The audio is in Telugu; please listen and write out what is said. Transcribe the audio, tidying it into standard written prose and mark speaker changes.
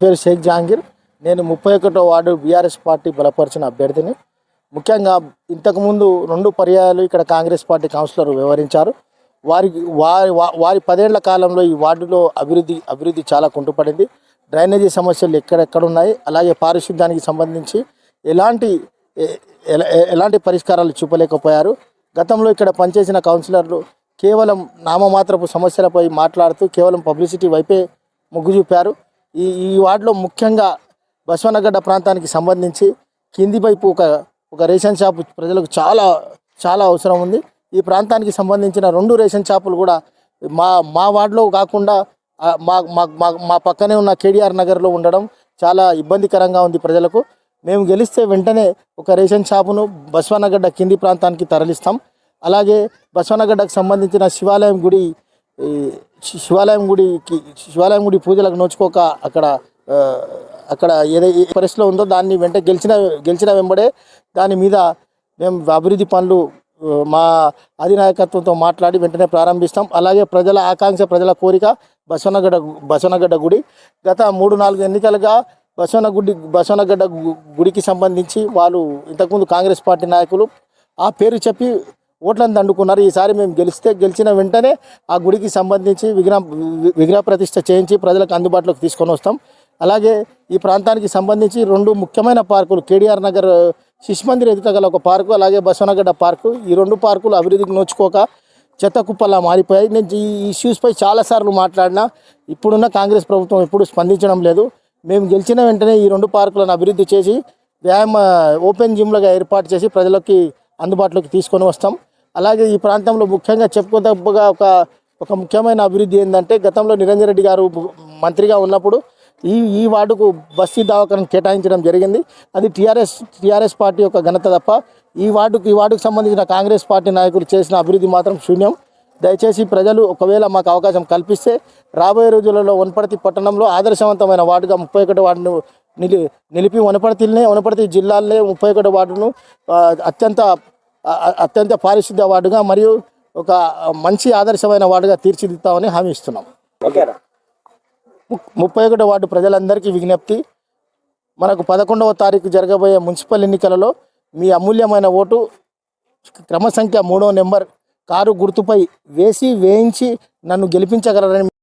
Speaker 1: పేరు షేక్ జహాంగీర్. నేను 31వ వార్డు బీఆర్ఎస్ పార్టీ బలపరిచిన అభ్యర్థిని. ముఖ్యంగా ఇంతకుముందు 2 పర్యాయాలు ఇక్కడ కాంగ్రెస్ పార్టీ కౌన్సిలర్ వ్యవహరించారు. వారి 10 ఏళ్ల కాలంలో ఈ వార్డులో అభివృద్ధి చాలా కుంటుపడింది. డ్రైనేజీ సమస్యలు ఎక్కడెక్కడ ఉన్నాయి, అలాగే పారిశుద్ధ్యానికి సంబంధించి ఎలాంటి పరిష్కారాలు చూపలేకపోయారు. గతంలో ఇక్కడ పనిచేసిన కౌన్సిలర్లు కేవలం నామమాత్రపు సమస్యలపై మాట్లాడుతూ కేవలం పబ్లిసిటీ వైపే మొగ్గు చూపారు. ఈ వార్డులో ముఖ్యంగా బసవనగడ్డ ప్రాంతానికి సంబంధించి కింది వైపు ఒక రేషన్ షాప్ ప్రజలకు చాలా అవసరం ఉంది. ఈ ప్రాంతానికి సంబంధించిన 2 రేషన్ షాపులు కూడా మా వార్డులో కాకుండా మా పక్కనే ఉన్న కేడిఆర్ నగర్లో ఉండడం చాలా ఇబ్బందికరంగా ఉంది ప్రజలకు. మేము గెలిస్తే వెంటనే ఒక రేషన్ షాపును బసవనగడ్డ కింది ప్రాంతానికి తరలిస్తాం. అలాగే బసవనగడ్డకు సంబంధించిన శివాలయం గుడి పూజలకు నోచుకోక అక్కడ ఏదైతే పరిస్థితిలో ఉందో దాన్ని గెలిచిన వెంబడే దాని మీద మేము అభివృద్ధి పనులు మా అధినాయకత్వంతో మాట్లాడి వెంటనే ప్రారంభిస్తాం. అలాగే ప్రజల ఆకాంక్ష, ప్రజల కోరిక బసవనగడ్డ గుడి. గత 3-4 ఎన్నికలుగా బసవనగడ్డ గుడికి సంబంధించి వాళ్ళు ఇంతకుముందు కాంగ్రెస్ పార్టీ నాయకులు ఆ పేరు చెప్పి ఓట్లను దండుకున్నారు. ఈసారి మేము గెలిచిన వెంటనే ఆ గుడికి సంబంధించి విగ్రహ ప్రతిష్ఠ చేయించి ప్రజలకు అందుబాటులోకి తీసుకొని వస్తాం. అలాగే ఈ ప్రాంతానికి సంబంధించి 2 ముఖ్యమైన పార్కులు, కేడిఆర్ నగర్ శిశుమందిర్ ఎదుటగల ఒక పార్కు, అలాగే బసవనగడ్డ పార్కు, ఈ 2 పార్కులు అభివృద్ధికి నోచుకోక చెత్త కుప్పలా మారిపోయాయి. నేను ఈ ఇష్యూస్పై చాలాసార్లు మాట్లాడినా ఇప్పుడున్న కాంగ్రెస్ ప్రభుత్వం ఎప్పుడు స్పందించడం లేదు. మేము గెలిచిన వెంటనే ఈ 2 పార్కులను అభివృద్ధి చేసి ఓపెన్ జిమ్లుగా ఏర్పాటు చేసి ప్రజలకి అందుబాటులోకి తీసుకొని వస్తాం. అలాగే ఈ ప్రాంతంలో ముఖ్యంగా చెప్పుకోదగ్గగా ఒక ముఖ్యమైన అభివృద్ధి ఏంటంటే, గతంలో నిరంజన్ రెడ్డి గారు మంత్రిగా ఉన్నప్పుడు ఈ వార్డుకు బస్తీ దవాఖాను కేటాయించడం జరిగింది. అది టీఆర్ఎస్ పార్టీ యొక్క ఘనత తప్ప ఈ వార్డుకు సంబంధించిన కాంగ్రెస్ పార్టీ నాయకులు చేసిన అభివృద్ధి మాత్రం శూన్యం. దయచేసి ప్రజలు ఒకవేళ మాకు అవకాశం కల్పిస్తే రాబోయే రోజులలో వనపర్తి పట్టణంలో ఆదర్శవంతమైన వార్డుగా 31 వార్డును నిలిపి వనపర్తి జిల్లాలోనే 31 వార్డును అత్యంత పారిశుద్ధ్య వార్డుగా మరియు ఒక మంచి ఆదర్శమైన వార్డుగా తీర్చిదిద్దామని హామీ ఇస్తున్నాం. 31 వార్డు ప్రజలందరికీ విజ్ఞప్తి, మనకు 11వ తారీఖు జరగబోయే మున్సిపల్ ఎన్నికలలో మీ అమూల్యమైన ఓటు క్రమ సంఖ్య 3వ నెంబర్ కారు గుర్తుపై వేయించి నన్ను గెలిపించగలరని